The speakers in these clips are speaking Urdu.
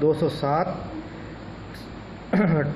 207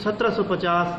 1750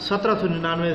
1799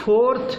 4th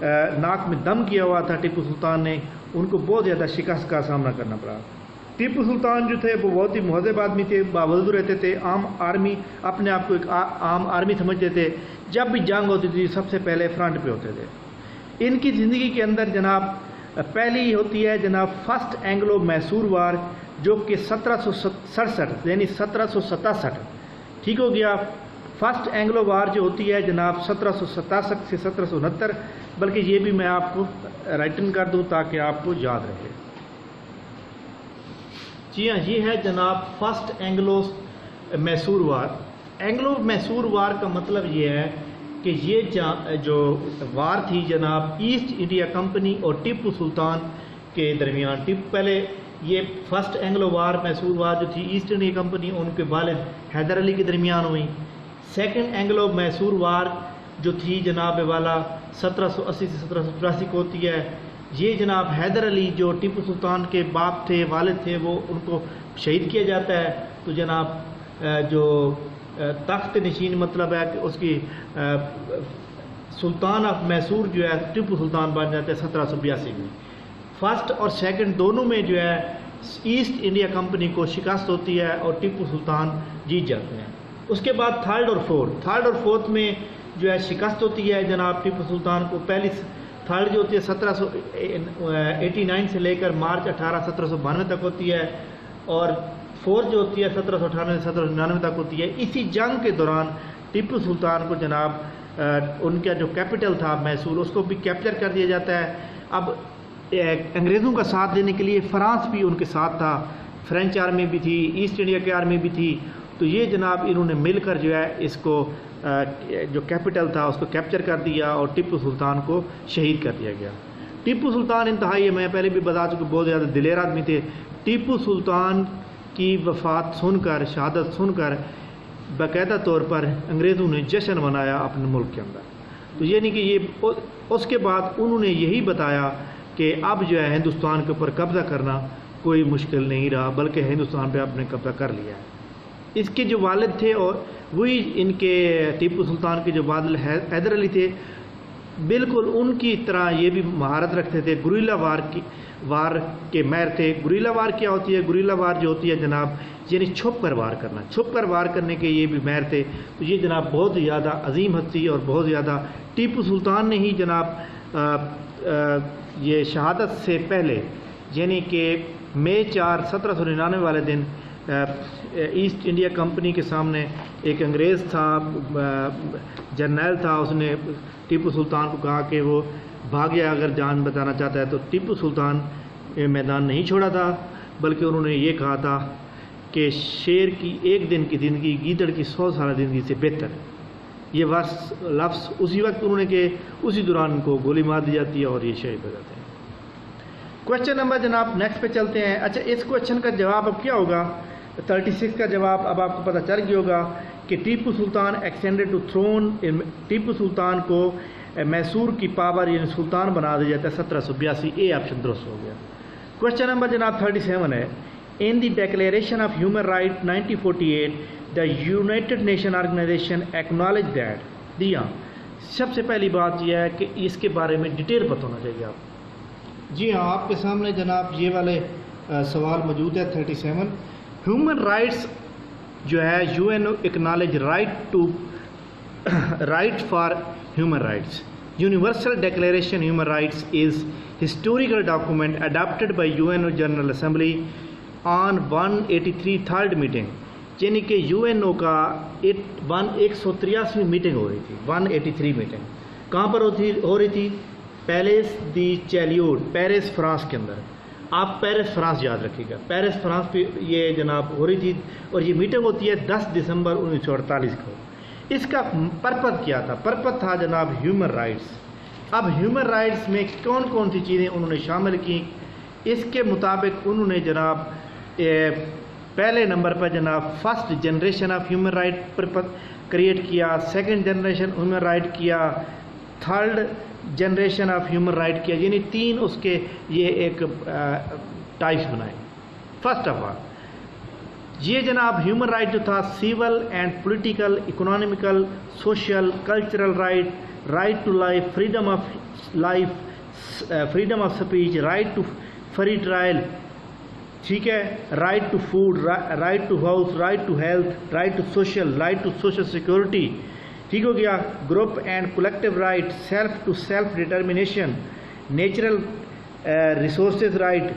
ناک میں دم کیا ہوا تھا ٹیپو سلطان نے، ان کو بہت زیادہ شکست کا سامنا کرنا پڑا۔ ٹیپو سلطان جو تھے وہ بہت ہی مہذب آدمی تھے، باوضو رہتے تھے، عام آرمی، اپنے آپ کو ایک عام آرمی سمجھتے تھے، جب بھی جنگ ہوتی تھی سب سے پہلے فرنٹ پہ ہوتے تھے۔ ان کی زندگی کے اندر جناب پہلی ہوتی ہے جناب فرسٹ اینگلو میسور وار، جو کہ 1767 یعنی 1767 ٹھیک ہو گیا۔ فرسٹ اینگلو وار جو ہوتی ہے جناب 1767 سے 1769، بلکہ یہ بھی میں آپ کو رائٹن کر دوں تاکہ آپ کو یاد رہے۔ جی ہاں، یہ ہے جناب فرسٹ اینگلو میسور وار۔ اینگلو میسور وار کا مطلب یہ ہے کہ یہ جو وار تھی جناب ایسٹ انڈیا کمپنی اور ٹیپو سلطان کے درمیان، پہلے یہ فرسٹ اینگلو وار میسور وار جو تھی ایسٹ انڈیا کمپنی اور ان کے والد حیدر علی کے درمیان ہوئی۔ سیکنڈ اینگلو میسور وار جو تھی جناب والا 1780 سے 1784 کو ہوتی ہے۔ یہ جناب حیدر علی جو ٹیپو سلطان کے باپ تھے، والد تھے، وہ ان کو شہید کیا جاتا ہے، تو جناب جو تخت نشین مطلب ہے کہ اس کی سلطان آف میسور جو ہے ٹیپو سلطان بن جاتے ہیں 1782 میں۔ فرسٹ اور سیکنڈ دونوں میں جو ہے ایسٹ انڈیا کمپنی کو شکست ہوتی ہے اور ٹیپو سلطان جیت جاتے ہیں۔ اس کے بعد تھرڈ اور فورتھ میں جو ہے شکست ہوتی ہے جناب ٹیپو سلطان کو۔ پہلی تھرڈ جو ہوتی ہے 1789 سے لے کر مارچ 18 1792 تک ہوتی ہے، اور فورتھ جو ہوتی ہے 1798 سے 1799 تک ہوتی ہے۔ اسی جنگ کے دوران ٹیپو سلطان کو جناب ان کا جو کیپٹل تھا میسور، اس کو بھی کیپچر کر دیا جاتا ہے۔ اب انگریزوں کا ساتھ دینے کے لیے فرانس بھی ان کے ساتھ تھا، فرینچ آرمی بھی تھی، ایسٹ انڈیا کی آرمی بھی تھی، تو یہ جناب انہوں نے مل کر جو ہے اس کو جو کیپٹل تھا اس کو کیپچر کر دیا اور ٹیپو سلطان کو شہید کر دیا گیا۔ ٹیپو سلطان انتہائی، میں پہلے بھی بتا چکا، بہت زیادہ دلیر آدمی تھے۔ ٹیپو سلطان کی وفات سن کر، شہادت سن کر باقاعدہ طور پر انگریزوں نے جشن منایا اپنے ملک کے اندر۔ تو یعنی کہ یہ اس کے بعد انہوں نے یہی بتایا کہ اب جو ہے ہندوستان کے اوپر قبضہ کرنا کوئی مشکل نہیں رہا، بلکہ ہندوستان پہ آپ نے قبضہ کر لیا ہے۔ اس کے جو والد تھے اور وہی ان کے ٹیپو سلطان کے جو والد حیدر علی تھے، بالکل ان کی طرح یہ بھی مہارت رکھتے تھے، گوریلا وار کے ماہر تھے۔ گوریلا وار کیا ہوتی ہے؟ گوریلا وار جو ہوتی ہے جناب یعنی چھپ کر وار کرنا، چھپ کر وار کرنے کے یہ بھی ماہر تھے۔ تو یہ جناب بہت زیادہ عظیم ہستی اور بہت زیادہ ٹیپو سلطان نے ہی جناب یہ شہادت سے پہلے یعنی کہ مئی 4 1799 والے دن ایسٹ انڈیا کمپنی کے سامنے ایک انگریز تھا، جرنیل تھا، اس نے ٹیپو سلطان کو کہا کہ وہ بھاگیا اگر جان بچانا چاہتا ہے، تو ٹیپو سلطان میدان نہیں چھوڑا تھا، بلکہ انہوں نے یہ کہا تھا کہ شیر کی ایک دن کی زندگی گیدڑ کی 100 سالہ زندگی سے بہتر۔ یہ لفظ اسی وقت انہوں نے کہ اسی دوران ان کو گولی مار دی جاتی ہے اور یہ شہید ہو جاتے ہیں۔ کوشچن نمبر جناب نیکسٹ پہ چلتے ہیں۔ اچھا، اس کوشچن کا جواب اب کیا ہوگا؟ 36 کا جواب اب آپ کو پتہ چل گیا ہوگا کہ Tipu Sultan extended to thrown, Tipu Sultan کو میسور کی پاور یعنی سلطان بنا دیا جاتا ہے 1782۔ اے آپشن درست ہو گیا۔ کوشچن نمبر جناب 37 ہے، in the declaration of human right 1948 the united nation organisation acknowledge that دیا۔ سب سے پہلی بات یہ ہے کہ اس کے بارے میں ڈیٹیل پتہ ہونا چاہیے آپ۔ جی ہاں، آپ کے سامنے جناب یہ والے سوال موجود ہے 37۔ ہیومن رائٹس جو ہے U N O acknowledge right for human rights. Universal declaration human rights is historical document adopted by U N O general assembly on 183 third meeting, یعنی کہ یو این او کا 183ویں میٹنگ ہو رہی تھی، 183 میٹنگ کہاں پر ہو رہی تھی؟ پیلس دی چیلیوڈ، پیرس فرانس کے اندر۔ آپ پیرس فرانس یاد رکھیے گا، پیرس فرانس پہ یہ جناب ہو رہی تھی، اور یہ میٹنگ ہوتی ہے 10 دسمبر 1948 کو۔ اس کا پرپس کیا تھا؟ پرپس تھا جناب ہیومن رائٹس۔ اب ہیومن رائٹس میں کون کون سی چیزیں انہوں نے شامل کی؟ اس کے مطابق انہوں نے جناب پہلے نمبر پر جناب first generation of human right create کیا، سیکنڈ جنریشن ہیومن رائٹ کیا، third generation of human right کیا، یعنی 3 اس کے یہ ایک ٹائپس بنائے۔ فرسٹ آف آل یہ جناب ہیومن رائٹ جو تھا civil and political, economical, social, cultural right, right to life, freedom of life, freedom of speech, right to free trial, ٹھیک ہے, right to food, right to house, right to health, right to social security, ٹھیک ہو گیا, group and collective right, self determination, natural resources right,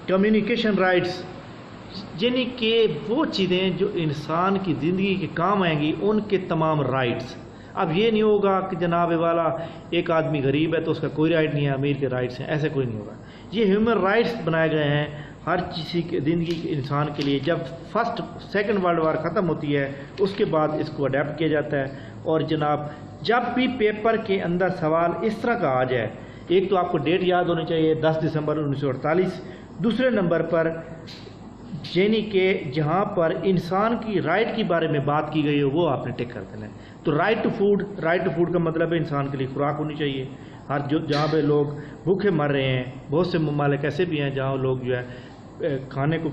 communication rights, یعنی کہ وہ چیزیں جو انسان کی زندگی کے کام آئیں گی ان کے تمام رائٹس. اب یہ نہیں ہوگا کہ جناب والا ایک آدمی غریب ہے تو اس کا کوئی رائٹ نہیں ہے, امیر کے رائٹس ہیں, ایسے کوئی نہیں ہوگا. یہ ہیومن رائٹس بنائے گئے ہیں ہر کسی کی زندگی کے انسان کے لیے. جب سیکنڈ ورلڈ وار ختم ہوتی ہے اس کے بعد اس کو اڈیپٹ کیا جاتا ہے. اور جناب جب بھی پیپر کے اندر سوال اس طرح کا آ جائے, ایک تو آپ کو ڈیٹ یاد ہونی چاہیے 10 دسمبر 1948, دوسرے نمبر پر یعنی کہ جہاں پر انسان کی رائٹ کے بارے میں بات کی گئی ہو وہ آپ نے ٹک کر دینا ہے. تو رائٹ ٹو فوڈ کا مطلب ہے انسان کے لیے خوراک ہونی چاہیے. جہاں پہ لوگ بھوکے مر رہے ہیں, بہت سے ممالک ایسے بھی ہیں جہاں لوگ جو ہے کھانے کو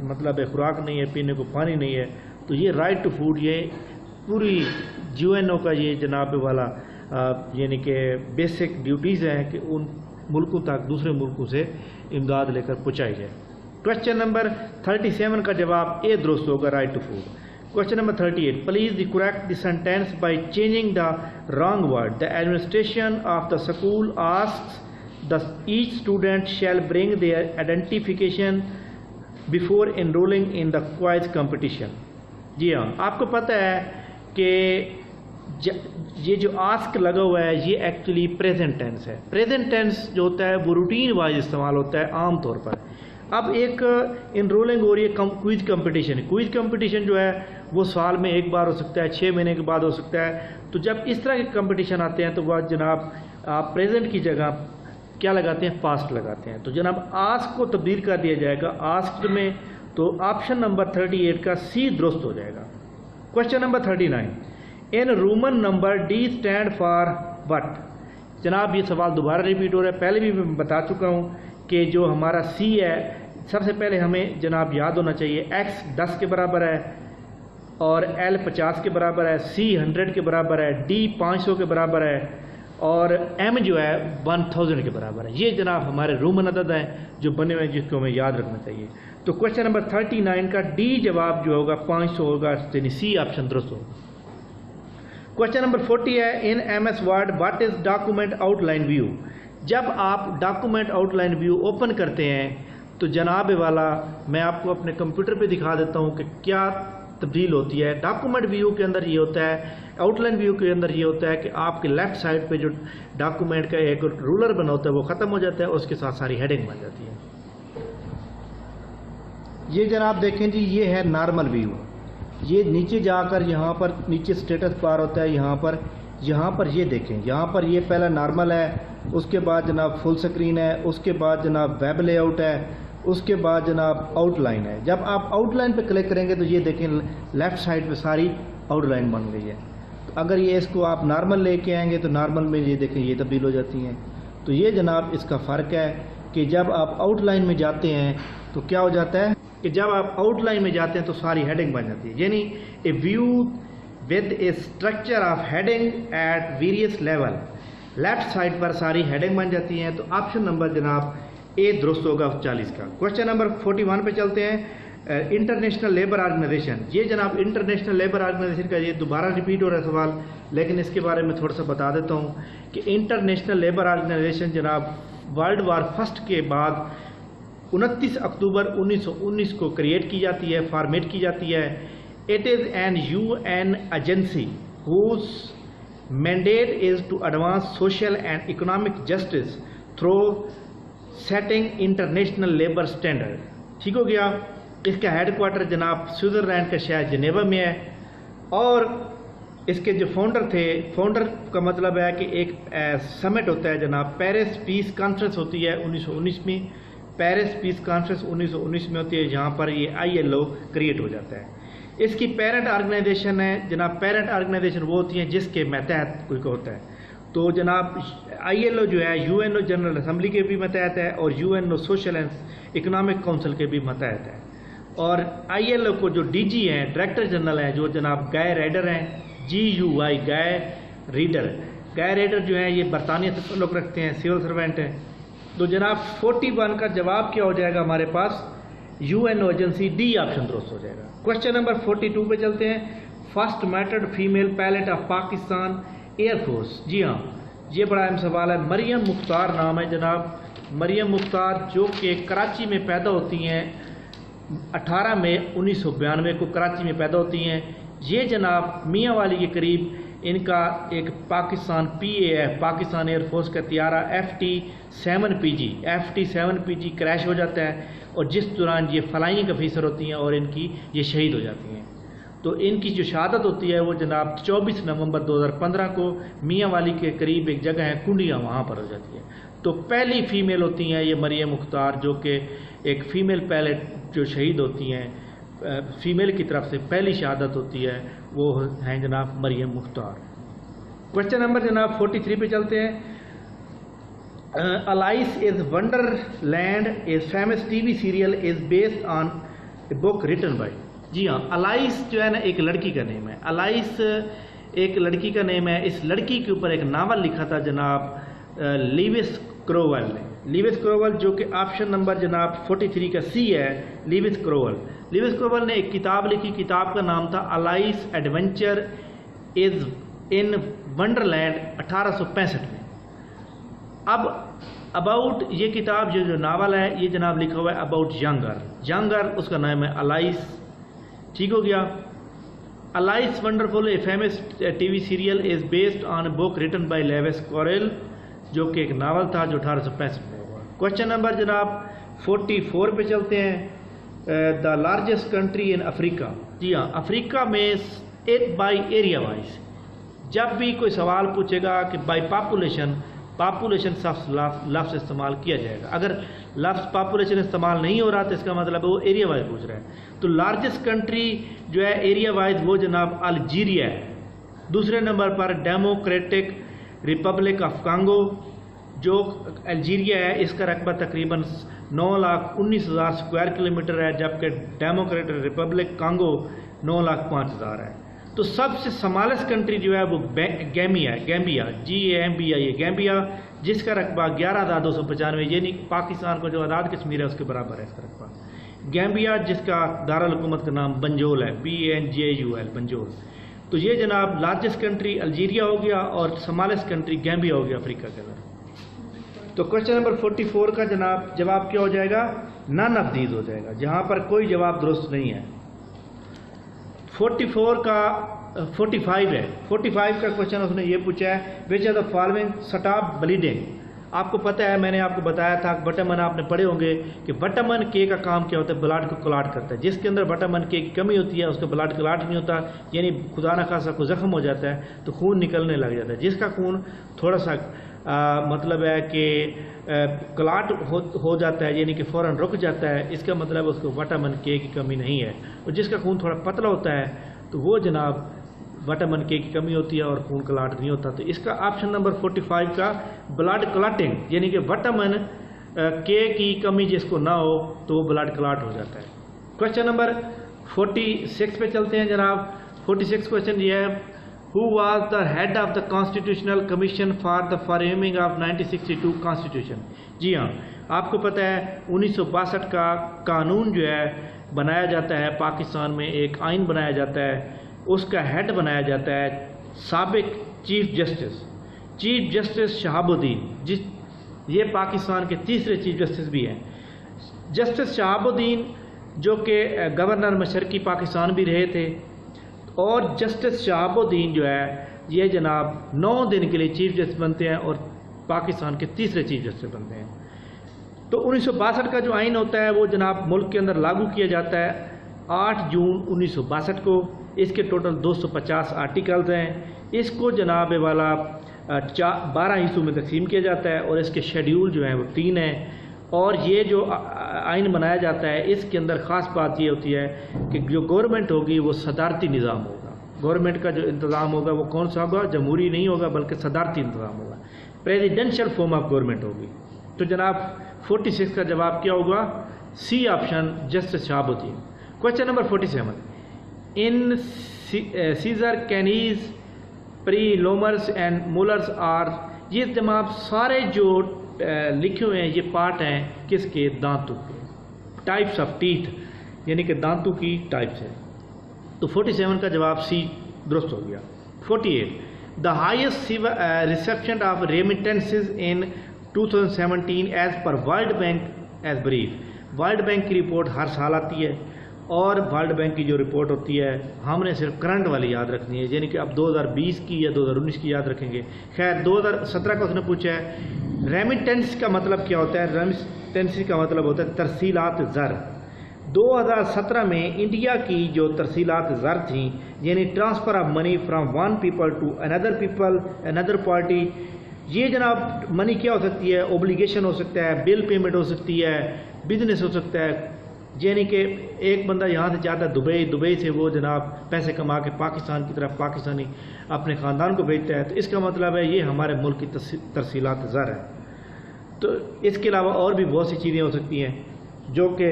مطلب خوراک نہیں ہے, پینے کو پانی نہیں ہے. تو یہ رائٹ ٹو فوڈ یہ پوری UN کا یہ جناب والا یعنی کہ بیسک ڈیوٹیز ہیں کہ ان ملکوں تک دوسرے ملکوں سے امداد لے کر پہنچائی جائے. کوشچن نمبر 37 کا جواب اے درست ہوگا, right to food. Question number 38, please correct the sentence by changing the wrong word. The administration of the school asks each student shall bring their identification before enrolling in the quiz competition. جی ہاں, آپ کو پتہ ہے کہ یہ جو آسک لگا ہوا ہے یہ ایکچولی پریزنٹ ٹینس ہے. پریزنٹ ٹینس جو ہوتا ہے وہ روٹین وائز استعمال ہوتا ہے عام طور پر. اب ایک انرولنگ ہو رہی ہے کوئز کمپٹیشن. کوئز کمپٹیشن جو ہے وہ سال میں ایک بار ہو سکتا ہے, 6 مہینے کے بعد ہو سکتا ہے. تو جب اس طرح کے کمپٹیشن آتے ہیں تو وہ جناب آپ پریزنٹ کی جگہ کیا لگاتے ہیں, پاسٹ لگاتے ہیں. تو جناب آسک کو تبدیل کر دیا جائے گا آسکڈ میں, تو آپشن نمبر 38 کا سی درست ہو جائے گا. Question number 39, in Roman number D stand for what. جناب یہ سوال دوبارہ ریپیٹ ہو رہا ہے, پہلے بھی میں بتا چکا ہوں کہ جو ہمارا سی ہے سب سے پہلے ہمیں جناب یاد ہونا چاہیے ایکس 10 کے برابر ہے اور ایل 50 کے برابر ہے, سی 100 کے برابر ہے, ڈی 500 کے برابر ہے اور ایم جو ہے 1000 کے برابر ہے. یہ جناب ہمارے رومن عدد ہیں جو بنے ہوئے ہیں جس کو ہمیں یاد رکھنا چاہیے. تو کوشچن نمبر 39 کا ڈی جواب جو ہوگا 500 ہوگا, یعنی سی آپشن درست ہوگا. کوشچن نمبر 40 ہے, in M S Word what is document outline view. جب آپ document outline view open کرتے ہیں تو جناب والا میں آپ کو اپنے کمپیوٹر پہ دکھا دیتا ہوں کہ کیا تبدیل ہوتی ہے. ڈاکومنٹ ویو کے اندر یہ ہوتا ہے, آؤٹ لائن ویو کے اندر یہ ہوتا ہے کہ آپ کے لیفٹ سائڈ پہ جو ڈاکومنٹ کا ایک رولر بنا ہوتا ہے وہ ختم ہو جاتا ہے اور اس کے ساتھ ساری ہیڈنگ بن جاتی ہے. یہ جناب دیکھیں جی, یہ ہے نارمل ویو. یہ نیچے جا کر یہاں پر نیچے سٹیٹس بار ہوتا ہے, یہاں پر یہ دیکھیں, یہاں پر یہ پہلا نارمل ہے, اس کے بعد جناب فل سکرین ہے, اس کے بعد جناب ویب لے آؤٹ ہے, اس کے بعد جناب آؤٹ لائن ہے. جب آپ آؤٹ لائن پہ کلک کریں گے تو یہ دیکھیں لیفٹ سائڈ پہ ساری آؤٹ لائن بن گئی ہے. تو اگر یہ اس کو آپ نارمل لے کے آئیں گے تو نارمل میں یہ دیکھیں یہ تبدیل ہو جاتی ہیں. تو یہ جناب اس کا فرق ہے کہ جب آپ آؤٹ لائن میں جاتے ہیں تو کیا ہو جاتا ہے کہ جب آپ آؤٹ لائن میں جاتے ہیں تو ساری ہیڈنگ بن جاتی ہے. یعنی a view with a structure of heading at various level, left side پر ساری ہیڈنگ بن جاتی ہیں. تو آپشن نمبر جناب اے درست ہوگا 40 کا. کوشچن نمبر 41 پہ چلتے ہیں, انٹرنیشنل لیبر آرگنائزیشن. یہ جناب انٹرنیشنل لیبر آرگنائزیشن کا یہ دوبارہ ریپیٹ ہو رہا ہے سوال, لیکن اس کے بارے میں تھوڑا سا بتا دیتا ہوں کہ انٹرنیشنل لیبر آرگنائزیشن جناب ورلڈ وار فرسٹ کے بعد 29 اکتوبر 1919 کو کریٹ کی جاتی ہے, فارمیٹ کی جاتی ہے. It is an UN agency whose mandate is to advance social and economic justice through setting international labour standard. ٹھیک ہو گیا. اس کا ہیڈ کوارٹر جناب سوئٹزرلینڈ کا شہر جنیوا میں ہے, اور اس کے جو فاؤنڈر تھے, فاؤنڈر کا مطلب ہے کہ ایک سمٹ ہوتا ہے جناب, پیرس پیس کانفرنس ہوتی ہے 1919 میں, پیرس پیس کانفرنس 1919 میں ہوتی ہے, جہاں پر یہ ILO کریٹ ہو جاتا ہے. اس کی پیرنٹ آرگنائزیشن ہے جناب, پیرنٹ آرگنائزیشن وہ ہوتی ہیں جس کے ماتحت کوئی کو ہوتا ہے. تو جناب ILO جو ہے UNO جنرل اسمبلی کے بھی ماتحت ہے اور UNO social and economic council کے بھی ماتحت ہے. اور ILO کو جو DG ہیں, ڈائریکٹر جنرل ہیں, جو جناب گائے ریڈر ہیں, GUI گائے ریڈر, گائے ریڈر جو ہیں یہ برطانیہ سے تعلق رکھتے ہیں، سول سروینٹ ہیں. تو جناب 41 کا جواب کیا ہو جائے گا ہمارے پاس؟ UN ایجنسی، ڈی آپشن درست ہو جائے گا. کوشچن نمبر 42 پہ چلتے ہیں. First martyred female pilot of Pakistan air force. جی ہاں، یہ بڑا اہم سوال ہے. مریم مختار نام ہے جناب، مریم مختار، جو کہ کراچی میں پیدا ہوتی ہیں 18 مئی 1992 کو کراچی میں پیدا ہوتی ہیں. یہ جناب میاں والی کے قریب ان کا ایک Pakistan PAF Pakistan air force کا طیارہ FT-7PG کریش ہو جاتا ہے، اور جس دوران یہ فلائنگ افیسر ہوتی ہیں اور ان کی یہ شہید ہو جاتی ہیں. تو ان کی جو شہادت ہوتی ہے وہ جناب 24 نومبر 2015 کو میاں والی کے قریب ایک جگہ ہے کنڈیا، وہاں پر ہو جاتی ہے. تو پہلی فیمیل ہوتی ہیں یہ مریم مختار، جو کہ ایک فیمیل پائلٹ جو شہید ہوتی ہیں، فیمیل کی طرف سے پہلی شہادت ہوتی ہے، وہ ہیں جناب مریم مختار. کوشچن نمبر جناب 43 پہ چلتے ہیں. Alice is wonderland is famous TV serial is based on a book written by. جی ہاں، الائس جو ہے نا ایک لڑکی کا نیم ہے. الائس ایک لڑکی کا نیم ہے. اس لڑکی کے اوپر ایک ناول لکھا تھا جناب لیوس کروول نے. لیوس کروول جو کہ آپشن نمبر جناب 43 کا C ہے. لیوس کروول نے ایک کتاب لکھی، کتاب کا نام تھا الائس ایڈونچر از ان ونڈرلینڈ 1865 میں. اب اباؤٹ یہ کتاب جو ناول ہے یہ جناب لکھا ہوا ہے اباؤٹ ینگ گرل، اس کا نام ہے الائس. ٹھیک ہو گیا. Alice wonderful a famous TV serial is based on a book written by Lewis Carroll, جو کہ ایک ناول تھا جو 1865 میں ہوا. کوشچن نمبر جناب 44 پہ چلتے ہیں. دا لارجسٹ کنٹری ان افریقہ. جی ہاں، افریقہ میں بائی ایریا وائز جب بھی کوئی سوال پوچھے گا کہ بائی پاپولیشن لفظ استعمال کیا جائے گا. اگر لفظ پاپولیشن استعمال نہیں ہو رہا تو اس کا مطلب ہے وہ ایریا وائز پوچھ رہا ہے. تو لارجسٹ کنٹری جو ہے ایریا وائز وہ جناب الجیریا ہے. دوسرے number per democratic republic of Congo جو الجیریا ہے، اس کا رقبہ تقریباً 9,19,000 اسکوائر کلومیٹر ہے، جبکہ ڈیموکریٹک ریپبلک کانگو 9,05,000 ہے. تو سب سے سمالسٹ کنٹری جو ہے وہ گیمبیا GAMBIA یہ گیمبیا، جس کا رقبہ 11,295، یعنی پاکستان کو جو آزاد کشمیر ہے اس کے برابر ہے اس کا رقبہ. گیمبیا جس کا دارالحکومت کا نام بنجول ہے، BANJUL بنجول. تو یہ جناب لارجسٹ کنٹری الجیریا ہو گیا اور سمالسٹ کنٹری گیمبیا ہو گیا افریقہ کے اندر. تو کوشچن نمبر 44 کا جناب جواب کیا ہو جائے گا؟ نان آف دیز ہو جائے گا، جہاں پر کوئی جواب درست نہیں ہے. 44 کا 45 ہے. 45 کا کوشچن اس نے یہ پوچھا ہے which are the following stop bleeding. آپ کو پتہ ہے، میں نے آپ کو بتایا تھا وٹامن آپ نے پڑھے ہوں گے کہ وٹامن کے کا کام کیا ہوتا ہے؟ بلڈ کو کلاٹ کرتا ہے. جس کے اندر وٹامن کے کی کمی ہوتی ہے اس کا بلڈ کلاٹ نہیں ہوتا، یعنی خدا نخواستہ کو زخم ہو جاتا ہے تو خون نکلنے لگ جاتا ہے. جس کا خون تھوڑا سا مطلب ہے کہ کلاٹ ہو جاتا ہے، یعنی کہ فوراً رک جاتا ہے، اس کا مطلب اس کو وٹامن کے کی کمی نہیں ہے. اور جس کا خون تھوڑا پتلا ہوتا ہے تو وہ جناب وٹامن کے کی کمی ہوتی ہے اور خون کلاٹ نہیں ہوتا. تو اس کا آپشن نمبر 45 کا بلڈ کلاٹنگ، یعنی کہ وٹامن کے کی کمی جس کو نہ ہو تو وہ بلڈ کلاٹ ہو جاتا ہے. کوشچن نمبر 46 پہ چلتے ہیں جناب. 46 کوشچن یہ ہے Who was the head of the Constitutional Commission for the framing of 1962 Constitution. جی ہاں، آپ کو پتہ ہے 1962 کا قانون جو ہے بنایا جاتا ہے پاکستان میں، ایک آئین بنایا جاتا ہے، اس کا ہیڈ بنایا جاتا ہے سابق چیف جسٹس شہاب الدین. یہ پاکستان کے تیسرے چیف جسٹس بھی ہیں. جسٹس شہاب الدین جو کہ گورنر مشرقی پاکستان بھی رہے تھے، اور جسٹس شہاب الدین جو ہے یہ جناب 9 دن کے لیے چیف جسٹس بنتے ہیں اور پاکستان کے تیسرے چیف جسٹس بنتے ہیں. تو 1962 کا جو آئین ہوتا ہے وہ جناب ملک کے اندر لاگو کیا جاتا ہے 8 جون 1962 کو. اس کے ٹوٹل 250 آرٹیکلز ہیں. اس کو جناب والا 12 حصوں میں تقسیم کیا جاتا ہے اور اس کے شیڈیول جو ہیں وہ 3 ہیں. اور یہ جو آئین بنایا جاتا ہے اس کے اندر خاص بات یہ ہوتی ہے کہ جو گورنمنٹ ہوگی وہ صدارتی نظام ہوگا. گورنمنٹ کا جو انتظام ہوگا وہ کون سا ہوگا؟ جمہوری نہیں ہوگا بلکہ صدارتی انتظام ہوگا، پریزیڈینشل فارم آف گورنمنٹ ہوگی. تو جناب 46 کا جواب کیا ہوگا؟ C option justice Shahab Uddin. Question number 47 incisors canines premolars and molars are, یہ تمام سارے جو لکھے ہوئے ہیں یہ پارٹ ہیں کس کے؟ دانتوں کے، ٹائپس آف ٹیتھ، یعنی کہ دانتوں کی ٹائپس ہے. تو 47 کا جواب سی درست ہو گیا. 48 the highest reception of remittances in 2017 as per world bank as brief. World bank کی رپورٹ ہر سال آتی ہے اور ورلڈ بینک کی جو رپورٹ ہوتی ہے ہم نے صرف کرنٹ والی یاد رکھنی ہے، یعنی کہ اب 2020 کی یا 2019 کی یاد رکھیں گے. خیر 2017 کا اس نے پوچھا ہے ریمیٹنس کا مطلب کیا ہوتا ہے؟ ریمیٹنس کا مطلب ہوتا ہے ترسیلات زر. 2017 میں انڈیا کی جو ترسیلات زر تھیں، یعنی transfer of money from one people to another people another party, یہ جناب منی کیا ہو سکتی ہے؟ اوبلیگیشن ہو سکتا ہے، بل پیمنٹ ہو سکتی ہے، بزنس ہو سکتا ہے. یعنی کہ ایک بندہ یہاں سے جاتا ہے دبئی سے وہ جناب پیسے کما کے پاکستان کی طرف پاکستانی اپنے خاندان کو بھیجتا ہے، تو اس کا مطلب ہے یہ ہمارے ملک کی ترسیلات زر ہے. تو اس کے علاوہ اور بھی بہت سی چیزیں ہو سکتی ہیں جو کہ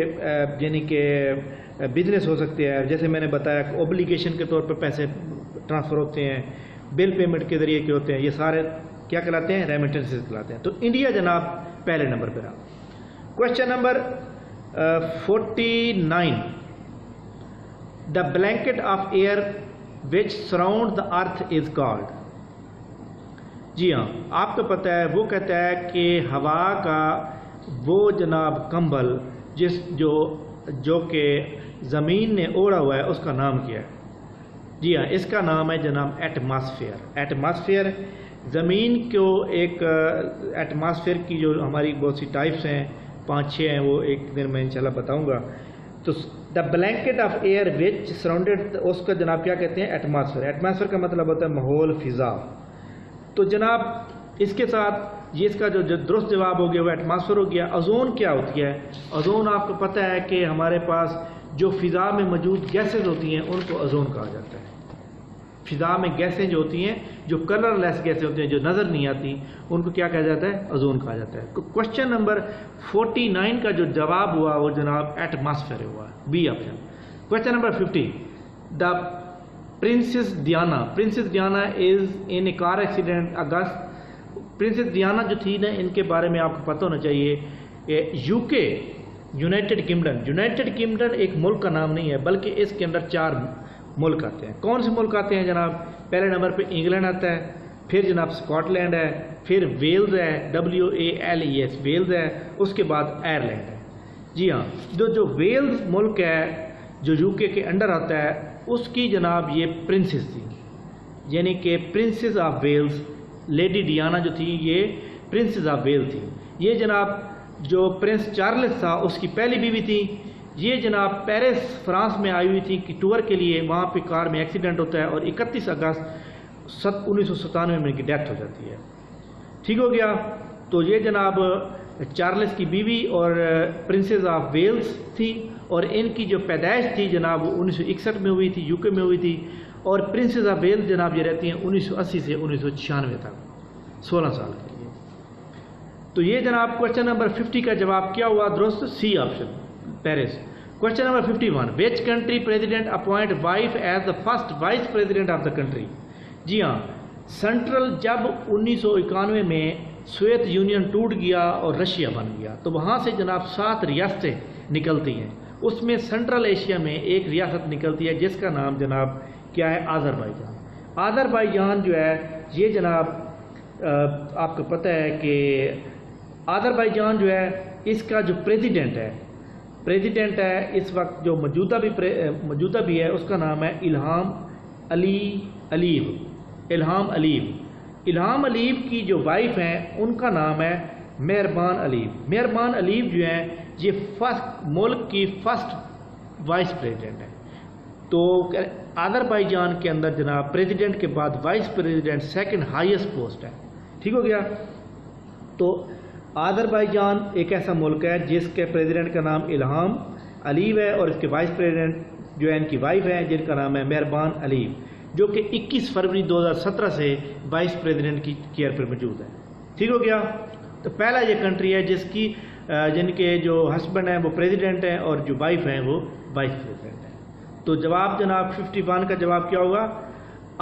یعنی کہ بزنس ہو سکتے ہیں، جیسے میں نے بتایا کہ اوبلیگیشن کے طور پر پیسے ٹرانسفر ہوتے ہیں، بل پیمنٹ کے ذریعے کے ہوتے ہیں، یہ سارے کیا کہلاتے ہیں؟ ریمیٹنسز کہلاتے ہیں. تو انڈیا جناب پہلے نمبر پہ رہا. Question number 49 the blanket of air which surround the earth is called. جی ہاں آپ کو پتہ ہے، وہ کہتا ہے کہ ہوا کا وہ جناب کمبل جو کہ زمین نے اوڑھا ہوا ہے اس کا نام کیا ہے؟ جی ہاں اس کا نام ہے جناب ایٹماسفیئر. ایٹماسفیئر زمین کو ایک ایٹماسفیئر کی جو ہماری بہت سی ٹائپس ہیں 5-6 ہیں، وہ ایک دن میں انشاءاللہ بتاؤں گا. تو the blanket of air which surrounded, اس کا جناب کیا کہتے ہیں؟ ایٹماسفیئر. ایٹماسفیئر کا مطلب ہوتا ہے ماحول، فضا. تو جناب اس کے ساتھ یہ اس کا جو درست جواب ہو گیا وہ ایٹماسفیئر ہو گیا. اوزون کیا ہوتی ہے؟ اوزون آپ کو پتہ ہے کہ ہمارے پاس جو فضا میں موجود گیسز ہوتی ہیں ان کو اوزون کہا جاتا ہے. فضا میں گیسیں جو ہوتی ہیں، جو کلر لیس گیسیں ہوتی ہیں، جو نظر نہیں آتی، ان کو کیا کہا جاتا ہے؟ اوزون کہا جاتا ہے. کوشچن نمبر 49 کا جو جواب ہوا وہ جناب ایٹماسفیئر ہوا، B option. Question number 50 the princess Diana. Princess Diana is in a car accident August. Princess Diana جو تھی نا، ان کے بارے میں آپ کو پتہ ہونا چاہیے. یو کے یونائٹڈ کنگڈم ایک ملک کا نام نہیں ہے، بلکہ اس کے اندر 4 ملک آتے ہیں. کون سے ملک آتے ہیں جناب؟ پہلے نمبر پہ انگلینڈ آتا ہے، پھر جناب اسکاٹ لینڈ ہے، پھر ویلز ہے، WALES ویلز ہے، اس کے بعد آئرلینڈ ہے. جی ہاں جو ویلز ملک ہے جو UK کے انڈر آتا ہے، اس کی جناب یہ پرنسس تھی، یعنی کہ princess of Wales. Lady Diana جو تھی یہ پرنسس آف ویلز تھی. یہ جناب جو پرنس چارلس تھا اس کی پہلی بیوی تھی. یہ جناب پیرس فرانس میں آئی ہوئی تھی کہ ٹور کے لیے، وہاں پہ کار میں ایکسیڈنٹ ہوتا ہے اور 31 اگست 1997 میں ان کی ڈیتھ ہو جاتی ہے. ٹھیک ہو گیا. تو یہ جناب چارلس کی بیوی اور پرنسس آف ویلز تھی، اور ان کی جو پیدائش تھی جناب وہ 1961 میں ہوئی تھی، UK میں ہوئی تھی. اور پرنسس آف ویلز جناب یہ رہتی ہیں 1980 سے 1996 تک، 16 سال کے لیے. تو یہ جناب کوشچن نمبر 50 کا جواب کیا ہوا درست؟ C option, Paris. Question number 51 which country president appoint wife as the first vice president of the country. جی ہاں سینٹرل جب 1991 میں سوویت یونین ٹوٹ گیا اور رشیا بن گیا، تو وہاں سے جناب 7 ریاستیں نکلتی ہیں. اس میں سینٹرل ایشیا میں ایک ریاست نکلتی ہے جس کا نام جناب کیا ہے؟ آذربائیجان. آذربائیجان جو ہے یہ جناب آپ کو پتہ ہے کہ آذربائیجان جو ہے اس کا جو پریزیڈنٹ ہے اس وقت جو موجودہ بھی ہے، اس کا نام ہے الہام علیو. الہام علیو کی جو وائف ہیں ان کا نام ہے مہربان علیو. مہربان علیو جو ہیں یہ ملک کی فرسٹ وائس پریزیڈنٹ ہے. تو آذربائیجان کے اندر جناب پریزیڈنٹ کے بعد vice president second highest post ہے. ٹھیک ہو گیا. تو آذربائیجان ایک ایسا ملک ہے جس کے پریزیڈنٹ کا نام الہام علیو ہے، اور اس کے وائس پریزیڈنٹ جو ہے ان کی وائف ہے جن کا نام ہے مہربان علیو، جو کہ 21 فروری 2017 سے وائس پریزیڈنٹ کی کیئر پر موجود ہے. ٹھیک ہو گیا. تو پہلا یہ کنٹری ہے جس کی جن کے جو ہسبینڈ ہیں وہ پریزیڈنٹ ہیں اور جو وائف ہیں وہ وائس پریزیڈنٹ ہیں. تو جواب جناب 51 کا جواب کیا ہوگا؟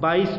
22,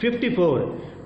54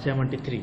73।